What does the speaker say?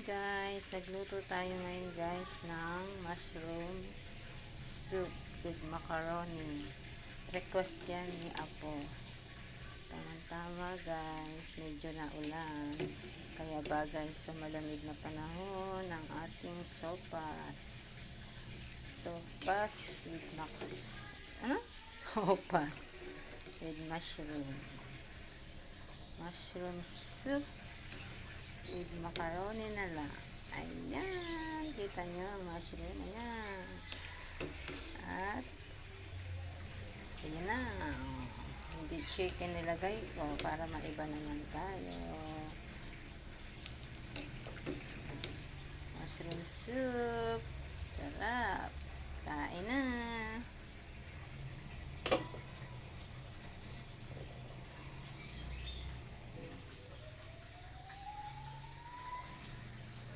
guys, nagluto tayo ngayon guys ng mushroom soup with macaroni. Request yan ni Apo. Tama-tama guys, medyo naulan. Kaya bagay sa malamig na panahon ng ating sopas. Sopas with sopas with mushroom. Mushroom soup with macaroni na lang. Ayan. Kita nyo ang mushroom. Ayan. At ayan na. Hindi chicken nilagay ko para maiba naman tayo. Mushroom soup. Sarap. Kain na.